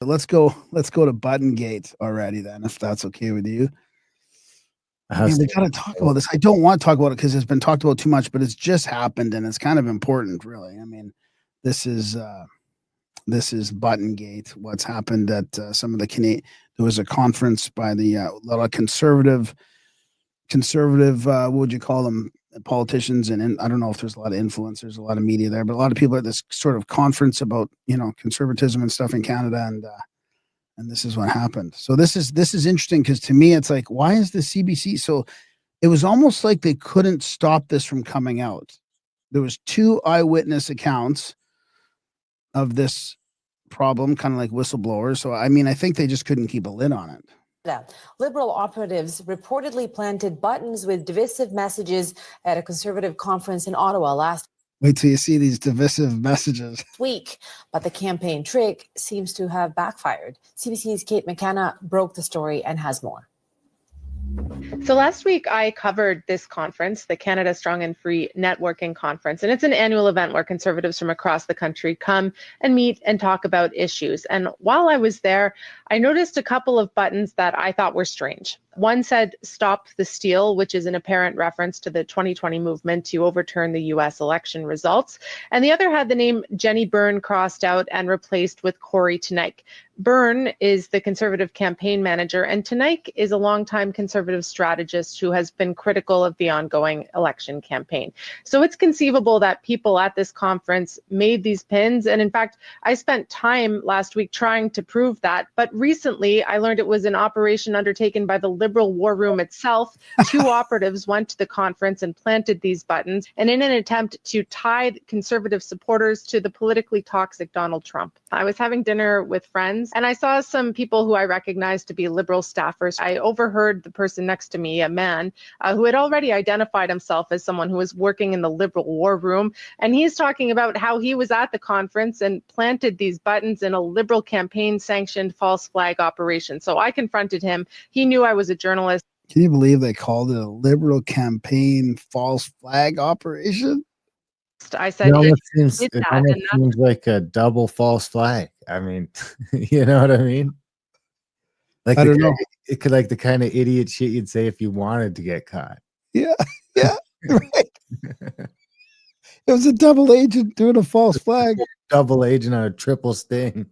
Let's go to ButtonGate already then, if that's okay with you. I mean, we got to talk about this. I don't want to talk about it because it's been talked about too much, but it's just happened and it's kind of important, really. I mean, this is ButtonGate. What's happened at some of the Canadian? There was a conference by the a lot of conservative. What would you call them? Politicians and I don't know if there's a lot of influencers, a lot of media there, but a lot of people at this sort of conference about conservatism and stuff in Canada, and this is what happened. So this is interesting because to me it's like, why is the CBC so? It was almost like they couldn't stop this from coming out. There was two eyewitness accounts of this problem, kind of like whistleblowers. So I mean, I think they just couldn't keep a lid on it. Liberal operatives reportedly planted buttons with divisive messages at a conservative conference in Ottawa last Wait till you see these divisive messages week, but the campaign trick seems to have backfired. CBC's Kate McKenna broke the story and has more. So last week I covered this conference, the Canada Strong and Free Networking Conference, and it's an annual event where conservatives from across the country come and meet and talk about issues. And while I was there, I noticed a couple of buttons that I thought were strange. One said, "Stop the Steal," which is an apparent reference to the 2020 movement to overturn the US election results. And the other had the name Jenny Byrne crossed out and replaced with Corey Tenike. Byrne is the Conservative campaign manager, and Tenike is a longtime Conservative strategist who has been critical of the ongoing election campaign. So it's conceivable that people at this conference made these pins. And in fact, I spent time last week trying to prove that. But recently, I learned it was an operation undertaken by the Liberal War Room itself. Two operatives went to the conference and planted these buttons, and in an attempt to tie Conservative supporters to the politically toxic Donald Trump. I was having dinner with friends, and I saw some people who I recognized to be Liberal staffers. I overheard the person next to me, a man, who had already identified himself as someone who was working in the Liberal War Room, and he's talking about how he was at the conference and planted these buttons in a Liberal campaign-sanctioned false flag operation. So I confronted him. He knew I was a journalist. Can you believe they called it a Liberal campaign false flag operation? I said, it seems like a double false flag. I mean, you know what I mean? Like I don't know. It could like the kind of idiot shit you'd say if you wanted to get caught. Yeah, right. It was a double agent doing a false flag. Double agent on a triple sting.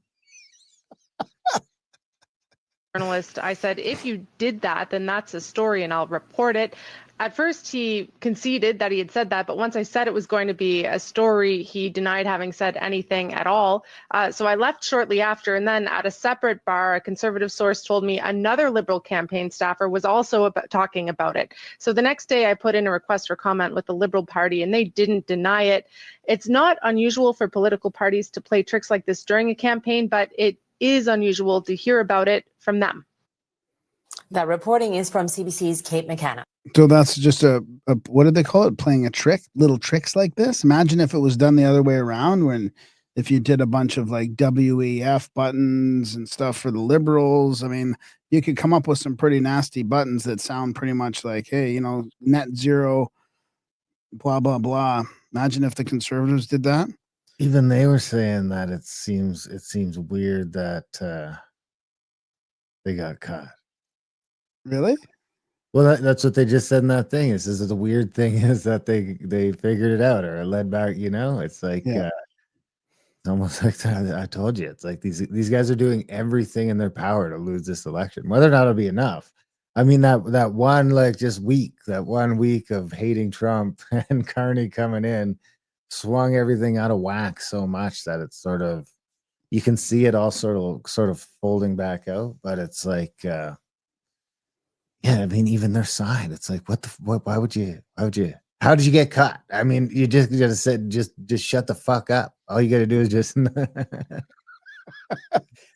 Journalist, I said, if you did that, then that's a story and I'll report it. At first, he conceded that he had said that, but once I said it was going to be a story, he denied having said anything at all. So I left shortly after, and then at a separate bar, a Conservative source told me another Liberal campaign staffer was also talking about it. So the next day, I put in a request for comment with the Liberal Party, and they didn't deny it. It's not unusual for political parties to play tricks like this during a campaign, but it is unusual to hear about it from them. That reporting is from CBC's Kate McKenna. So that's just a what did they call it? Playing a trick, little tricks like this. Imagine if it was done the other way around, when if you did a bunch of like WEF buttons and stuff for the Liberals. I mean, you could come up with some pretty nasty buttons that sound pretty much like, hey, net zero, blah, blah, blah. Imagine if the Conservatives did that. Even they were saying that it seems weird that they got caught. Really? Well, that's what they just said in that thing. It says that the weird thing is that they figured it out or led back. It's like it's almost like I told you. It's like these guys are doing everything in their power to lose this election. Whether or not it'll be enough. I mean, that one that 1 week of hating Trump and Carney coming in swung everything out of whack so much that it's sort of, you can see it all sort of folding back out. But it's like. Yeah, I mean, even their side, it's like, why would you, how did you get caught? I mean, you just said, just shut the fuck up. All you got to do is just.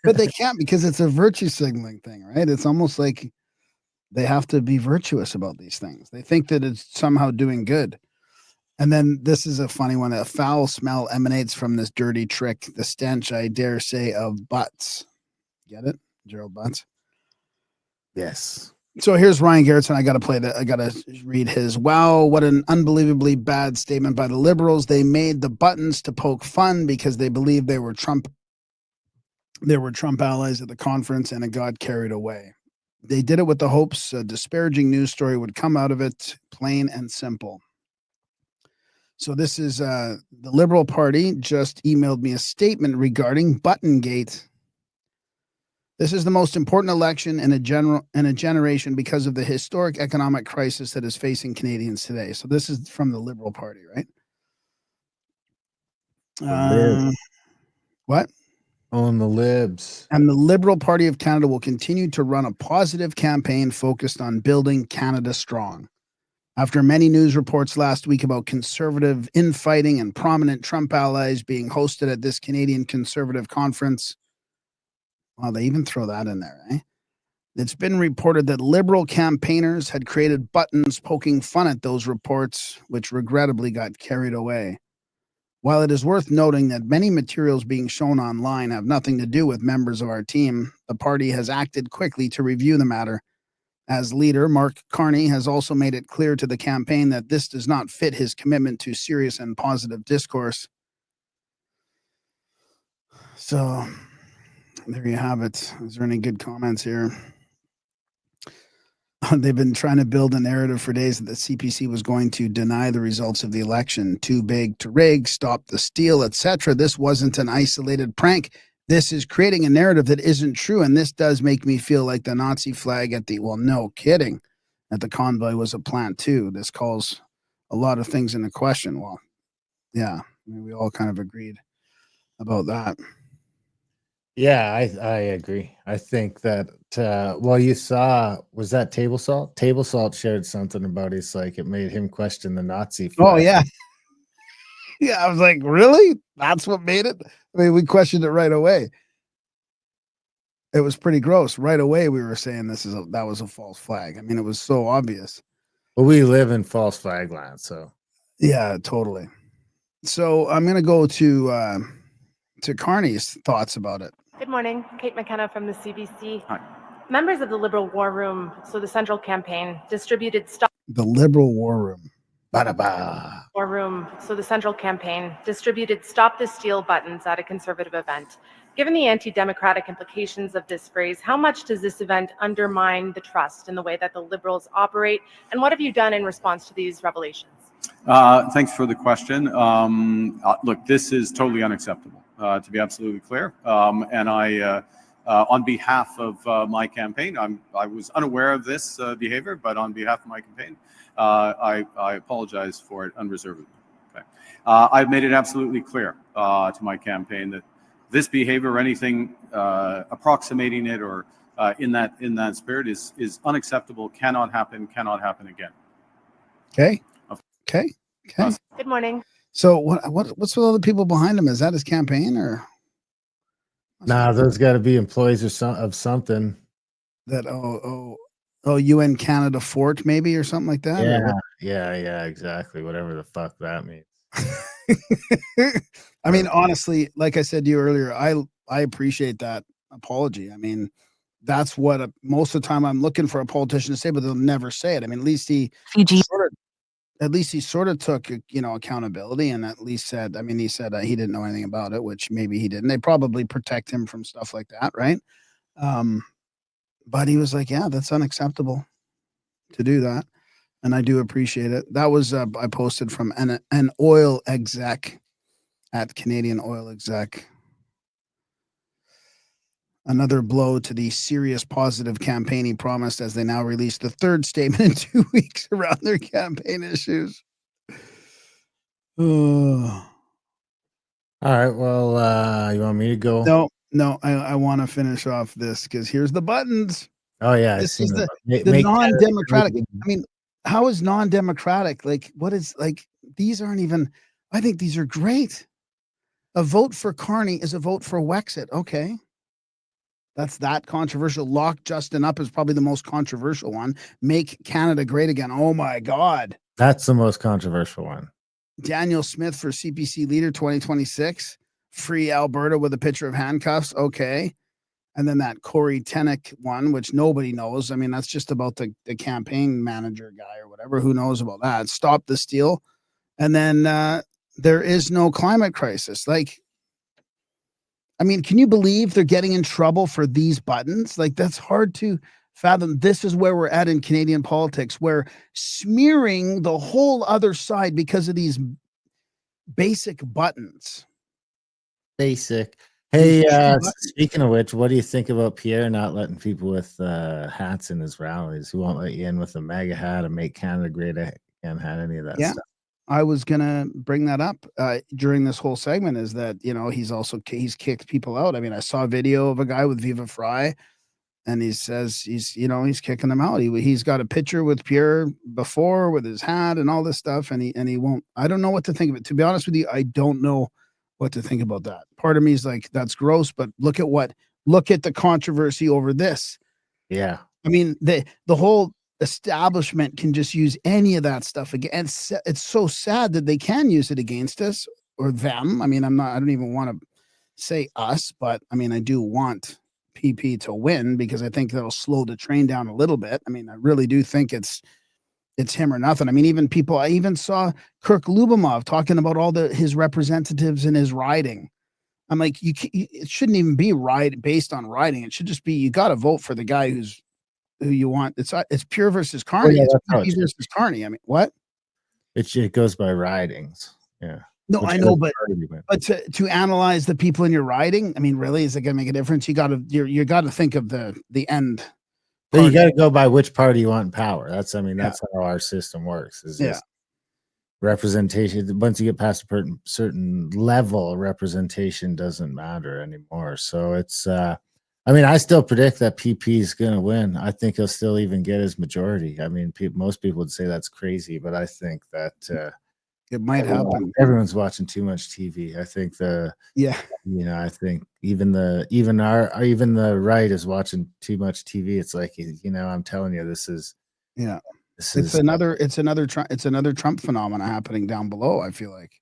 But they can't, because it's a virtue signaling thing, right? It's almost like they have to be virtuous about these things. They think that it's somehow doing good. And then this is a funny one. A foul smell emanates from this dirty trick, the stench, I dare say, of butts. Get it? Gerald Butts? Yes. So here's Ryan Garrettson. I got to read his. Wow, what an unbelievably bad statement by the Liberals. They made the buttons to poke fun because they believed they were Trump there were Trump allies at the conference, and it got carried away. They did it with the hopes a disparaging news story would come out of it, plain and simple. So this is the Liberal Party just emailed me a statement regarding ButtonGate. This is the most important election in a generation because of the historic economic crisis that is facing Canadians today. So this is from the Liberal Party, right? What? On the libs. And the Liberal Party of Canada will continue to run a positive campaign focused on building Canada strong. After many news reports last week about conservative infighting and prominent Trump allies being hosted at this Canadian Conservative conference, well, they even throw that in there, eh? It's been reported that Liberal campaigners had created buttons poking fun at those reports, which regrettably got carried away. While it is worth noting that many materials being shown online have nothing to do with members of our team, the party has acted quickly to review the matter. As leader, Mark Carney has also made it clear to the campaign that this does not fit his commitment to serious and positive discourse. So there you have it. Is there any good comments here? They've been trying to build a narrative for days that the CPC was going to deny the results of the election. Too big to rig, stop the steal, etc. This wasn't an isolated prank. This is creating a narrative that isn't true. And this does make me feel like the Nazi flag at the, well, no kidding, at the convoy was a plant too. This calls a lot of things into question. Well, yeah, I mean, we all kind of agreed about that. Yeah, I agree. I think that well, you saw, was that Table Salt? Table Salt shared something about it's like it made him question the Nazi flag. Oh yeah. Yeah, I was like, really? That's what made it? I mean, we questioned it right away. It was pretty gross. Right away we were saying that was a false flag. I mean, it was so obvious. But we live in false flag land, so yeah, totally. So I'm gonna go to Carney's thoughts about it. Good morning, Kate McKenna from the CBC. Hi. Members of the Liberal War Room, so the Central Campaign, distributed The Liberal War Room. War Room, so the Central Campaign, distributed Stop the Steal buttons at a Conservative event. Given the anti-democratic implications of this phrase, how much does this event undermine the trust in the way that the Liberals operate? And what have you done in response to these revelations? Thanks for the question. Look, this is totally unacceptable, to be absolutely clear. And I, on behalf of my campaign, I was unaware of this behavior, but on behalf of my campaign, I apologize for it unreservedly. Okay. I've made it absolutely clear to my campaign that this behavior or anything approximating it or in that spirit is unacceptable, cannot happen again. Okay. Good morning. So what's with all the people behind him? Is that his campaign or? Nah, those got to be employees of something. That UN Canada Fort maybe or something like that. Yeah, exactly. Whatever the fuck that means. I mean, honestly, like I said to you earlier, I appreciate that apology. I mean, that's what most of the time I'm looking for a politician to say, but they'll never say it. I mean, at least he sort of took, accountability and at least said, he said he didn't know anything about it, which maybe he didn't. They probably protect him from stuff like that, right? But he was like, yeah, that's unacceptable to do that. And I do appreciate it. That was, I posted from an oil exec at Canadian Oil Exec. Another blow to the serious positive campaign he promised as they now release the third statement in 2 weeks around their campaign issues. All right. Well, you want me to go? No, I want to finish off this because here's the buttons. Oh, yeah. This is the non-democratic. I mean, how is non-democratic? Like, what is like, these aren't even, I think these are great. A vote for Carney is a vote for Wexit. Okay. That's that controversial. Lock Justin up is probably the most controversial one. Make Canada great again. Oh my God. That's the most controversial one. Daniel Smith for CPC leader 2026. Free Alberta with a picture of handcuffs. Okay. And then that Corey Tenick one, which nobody knows. I mean, that's just about the campaign manager guy or whatever. Who knows about that? Stop the steal. And then there is no climate crisis. Like, I mean, can you believe they're getting in trouble for these buttons? Like, that's hard to fathom. This is where we're at in Canadian politics, where smearing the whole other side because of these basic buttons. Basic. Hey, These cheap buttons. speaking of which, what do you think about Pierre not letting people with hats in his rallies? Who won't let you in with a MAGA hat, a Make Canada Great Again hat, any of that Yeah. stuff? I was gonna bring that up during this whole segment. Is that he's kicked people out. I mean, I saw a video of a guy with Viva Fry, and he says he's kicking them out. He's got a picture with Pierre before with his hat and all this stuff, and he won't. I don't know what to think of it. To be honest with you, I don't know what to think about that. Part of me is like, that's gross, but look at the controversy over this. Yeah. I mean, the whole establishment can just use any of that stuff again. It's so sad that they can use it against us or them. I mean, I don't even want to say us, but I mean, I do want PP to win because I think that'll slow the train down a little bit. I mean, I really do think it's him or nothing. I mean, I even saw Kirk Lubomov talking about all his representatives in his riding. I'm like, it shouldn't even be based on riding. It should just be, you got to vote for the guy who you want. It's Pure versus Carney. yeah, It's that's PP versus Carney. I mean, what? It goes by ridings. Yeah. No, I Whichever know, but party you win. to analyze the people in your riding, I mean, really, is it going to make a difference? You got to think of the end. But you got to go by which party you want in power. That's how our system works. Is Yeah. just representation. Once you get past a certain level, representation doesn't matter anymore. So it's I mean, I still predict that PP is going to win. I think he'll still even get his majority. I mean, most people would say that's crazy, but I think that it might happen. Everyone's watching too much TV. I think I think even the right is watching too much TV. It's like, I'm telling you, it's another Trump phenomena happening down below. I feel like